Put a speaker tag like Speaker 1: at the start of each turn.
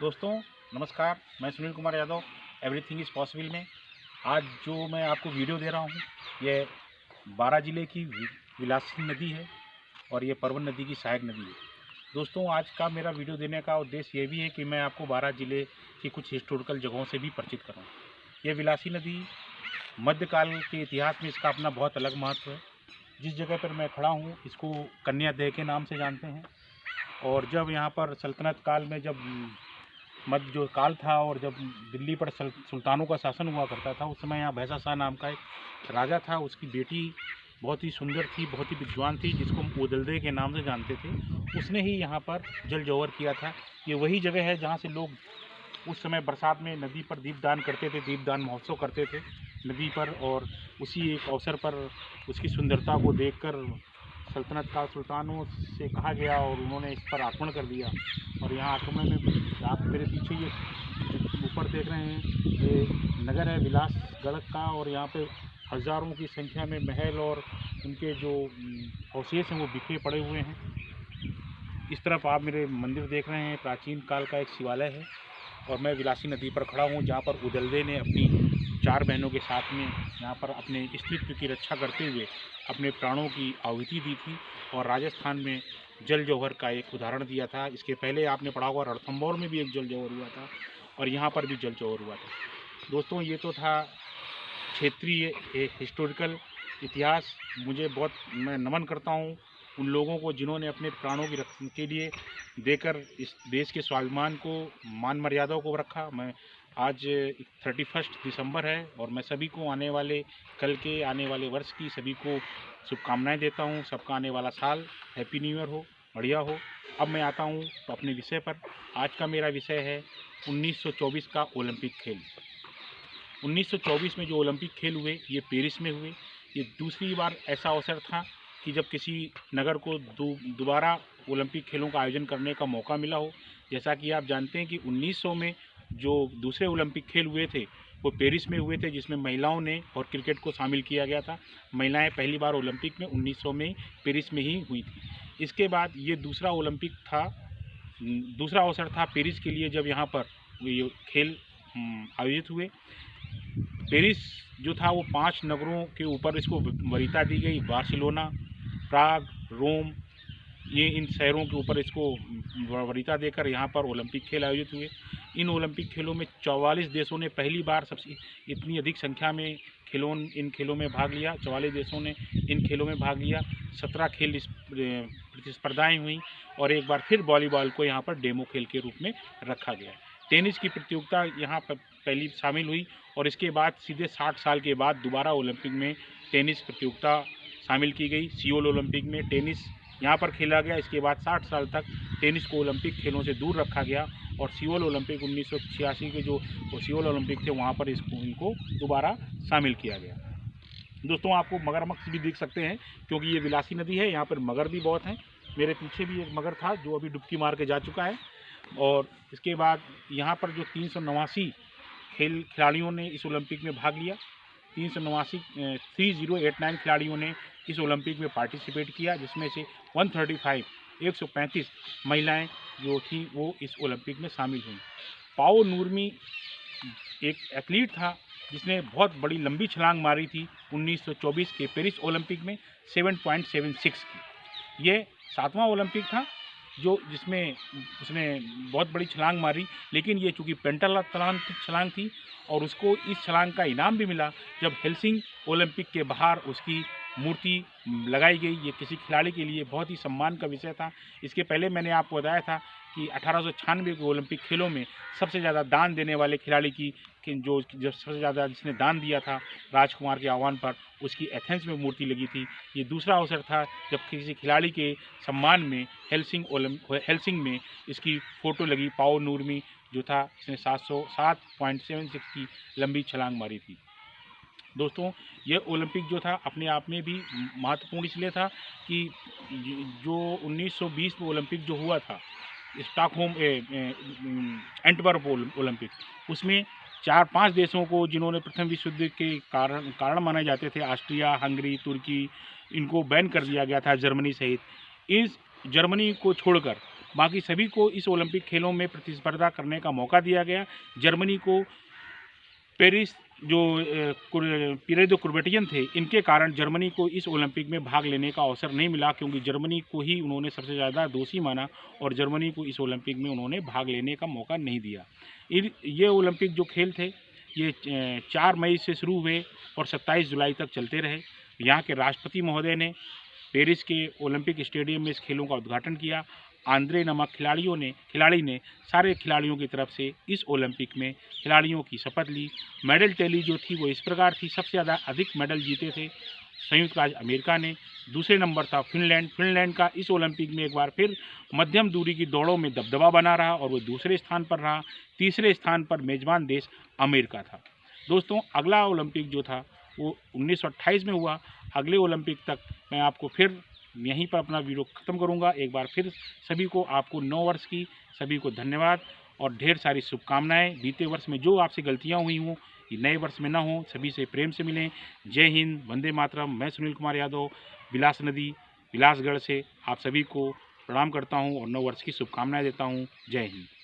Speaker 1: दोस्तों नमस्कार, मैं Sunil Kumar Yadav everything is possible में आज जो मैं आपको वीडियो दे रहा हूँ ये बारां ज़िले की विलासी नदी है और ये परवन नदी की सहायक नदी है। दोस्तों आज का मेरा वीडियो देने का उद्देश्य ये भी है कि मैं आपको बारां ज़िले की कुछ हिस्टोरिकल जगहों से भी परिचित कराऊँ। ये विलासी नदी मध्यकाल के इतिहास में इसका अपना बहुत अलग महत्व है। जिस जगह पर मैं खड़ा हूँ इसको कन्यादह के नाम से जानते हैं और जब यहाँ पर सल्तनत काल में जब मध्य जो काल था और जब दिल्ली पर सुल्तानों का शासन हुआ करता था, उस समय यहाँ भैंसा शाह नाम का एक राजा था। उसकी बेटी बहुत ही सुंदर थी, बहुत ही विद्वान थी, जिसको हम ओदलदे के नाम से जानते थे। उसने ही यहाँ पर जल जौहर किया था। ये वही जगह है जहाँ से लोग उस समय बरसात में नदी पर दीपदान करते थे, दीपदान महोत्सव करते थे नदी पर। और उसी एक अवसर पर उसकी सुंदरता को देखकर सल्तनत का सुल्तानों से कहा गया और उन्होंने इस पर आक्रमण कर दिया। और यहाँ आक्रमण में आप मेरे पीछे ये ऊपर देख रहे हैं, ये नगर है विलासगढ़ का और यहाँ पे हज़ारों की संख्या में महल और उनके जो अवशेष हैं वो बिखरे पड़े हुए हैं। इस तरफ आप मेरे मंदिर देख रहे हैं, प्राचीन काल का एक शिवालय है। और मैं विलासी नदी पर खड़ा हूँ जहाँ पर ओदलदे ने अपनी 4 बहनों के साथ में यहाँ पर अपने अस्तित्व की रक्षा करते हुए अपने प्राणों की आहुति दी थी और राजस्थान में जल जौहर का एक उदाहरण दिया था। इसके पहले आपने पढ़ा होगा रणथंभौर में भी एक जल जौहर हुआ था और यहाँ पर भी जल जौहर हुआ था। दोस्तों ये तो था क्षेत्रीय हिस्टोरिकल इतिहास। मैं नमन करता हूँ उन लोगों को जिन्होंने अपने प्राणों की रक्षा के लिए देकर इस देश के स्वाभिमान को, मान मर्यादाओं को रखा। मैं आज 31 दिसंबर है और मैं सभी को कल के आने वाले वर्ष की सभी को शुभकामनाएं देता हूं। सबका आने वाला साल हैप्पी न्यू ईयर हो, बढ़िया हो। अब मैं आता हूं तो अपने विषय पर। आज का मेरा विषय है 1924 का ओलंपिक खेल। 1924 में जो ओलंपिक खेल हुए ये पेरिस में हुए। ये दूसरी बार ऐसा अवसर था कि जब किसी नगर को दोबारा ओलंपिक खेलों का आयोजन करने का मौका मिला हो। जैसा कि आप जानते हैं कि 1900 में जो दूसरे ओलंपिक खेल हुए थे वो पेरिस में हुए थे, जिसमें महिलाओं ने और क्रिकेट को शामिल किया गया था। महिलाएं पहली बार ओलंपिक में 1900 में पेरिस में ही हुई थी। इसके बाद ये दूसरा अवसर था पेरिस के लिए जब यहाँ पर ये खेल आयोजित हुए। पेरिस जो था वो 5 नगरों के ऊपर इसको वरीयता दी गई। बार्सिलोना, प्राग, रोम, ये इन शहरों के ऊपर इसको वरीयता देकर यहाँ पर ओलंपिक खेल आयोजित हुए। इन ओलंपिक खेलों में 44 देशों ने पहली बार सबसे इतनी अधिक संख्या में इन खेलों में भाग लिया। 44 देशों ने इन खेलों में भाग लिया। 17 खेल प्रतिस्पर्धाएँ हुई और एक बार फिर वॉलीबॉल को यहाँ पर डेमो खेल के रूप में रखा गया। टेनिस की प्रतियोगिता यहाँ पर पहली शामिल हुई और इसके बाद सीधे 60 साल के बाद दोबारा ओलंपिक में टेनिस प्रतियोगिता शामिल की गई। सियोल ओलंपिक में टेनिस यहाँ पर खेला गया। इसके बाद 60 साल तक टेनिस को ओलंपिक खेलों से दूर रखा गया और सियोल ओलंपिक 1986 के जो सियोल ओलंपिक थे वहाँ पर इनको दोबारा शामिल किया गया। दोस्तों आपको मगरमच्छ भी देख सकते हैं क्योंकि ये विलासी नदी है, यहाँ पर मगर भी बहुत हैं। मेरे पीछे भी एक मगर था जो अभी डुबकी मार के जा चुका है। और इसके बाद यहाँ पर जो 389 खिलाड़ियों ने इस ओलंपिक में भाग लिया। 3089 खिलाड़ियों ने इस ओलंपिक में पार्टिसिपेट किया, जिसमें से 135 महिलाएं जो थी वो इस ओलंपिक में शामिल हुई। पाओ नूर्मी एक एथलीट था जिसने बहुत बड़ी लंबी छलांग मारी थी 1924 के पेरिस ओलंपिक में 7.76 की। ये 7वां ओलंपिक था जिसमें उसने बहुत बड़ी छलांग मारी, लेकिन ये चूँकि पेंटाथलॉन छलांग थी और उसको इस छलांग का इनाम भी मिला जब हेलसिंक ओलंपिक के बाहर उसकी मूर्ति लगाई गई। ये किसी खिलाड़ी के लिए बहुत ही सम्मान का विषय था। इसके पहले मैंने आपको बताया था कि 1896 के ओलंपिक खेलों में सबसे ज़्यादा दान देने वाले खिलाड़ी की जो सबसे ज़्यादा जिसने दान दिया था राजकुमार के आह्वान पर, उसकी एथेंस में मूर्ति लगी थी। ये दूसरा अवसर था जब किसी खिलाड़ी के सम्मान में हेलसिंक में इसकी फ़ोटो लगी। पाओ नूर्मी जो था इसने 7.76 की लंबी छलांग मारी थी। दोस्तों ये ओलंपिक जो था अपने आप में भी महत्वपूर्ण इसलिए था कि जो 1920 में ओलंपिक जो हुआ था स्टॉकहोम एंटवर्प ओलंपिक, उसमें 4-5 देशों को जिन्होंने प्रथम विश्व युद्ध के कारण माने जाते थे, ऑस्ट्रिया, हंगरी, तुर्की, इनको बैन कर दिया गया था, जर्मनी सहित। इस जर्मनी को छोड़कर बाकी सभी को इस ओलंपिक खेलों में प्रतिस्पर्धा करने का मौका दिया गया। जर्मनी को पेरिस जो पीरे कुर्बेटियन थे, इनके कारण जर्मनी को इस ओलंपिक में भाग लेने का अवसर नहीं मिला, क्योंकि जर्मनी को ही उन्होंने सबसे ज़्यादा दोषी माना और जर्मनी को इस ओलंपिक में उन्होंने भाग लेने का मौका नहीं दिया। ये ओलंपिक जो खेल थे ये 4 मई से शुरू हुए और 27 जुलाई तक चलते रहे। यहाँ के राष्ट्रपति महोदय ने पेरिस के ओलंपिक स्टेडियम में इस खेलों का उद्घाटन किया। आंद्रे नामक खिलाड़ी ने सारे खिलाड़ियों की तरफ से इस ओलंपिक में खिलाड़ियों की शपथ ली। मेडल टैली जो थी वो इस प्रकार थी, सबसे ज़्यादा अधिक मेडल जीते थे संयुक्त राज्य अमेरिका ने, दूसरे नंबर था फिनलैंड का इस ओलंपिक में एक बार फिर मध्यम दूरी की दौड़ों में दबदबा बना रहा और वो दूसरे स्थान पर रहा। तीसरे स्थान पर मेजबान देश अमेरिका था। दोस्तों, अगला ओलंपिक जो था वो 1928 में हुआ। अगले ओलंपिक तक मैं आपको फिर यहीं पर अपना वीडियो ख़त्म करूंगा। एक बार फिर सभी को, आपको नव वर्ष की सभी को धन्यवाद और ढेर सारी शुभकामनाएं। बीते वर्ष में जो आपसे गलतियां हुई हों ये नए वर्ष में ना हो, सभी से प्रेम से मिलें। जय हिंद, वंदे मातरम। मैं सुनील कुमार यादव विलास नदी विलासगढ़ से आप सभी को प्रणाम करता हूं और नव वर्ष की शुभकामनाएं देता हूं। जय हिंद।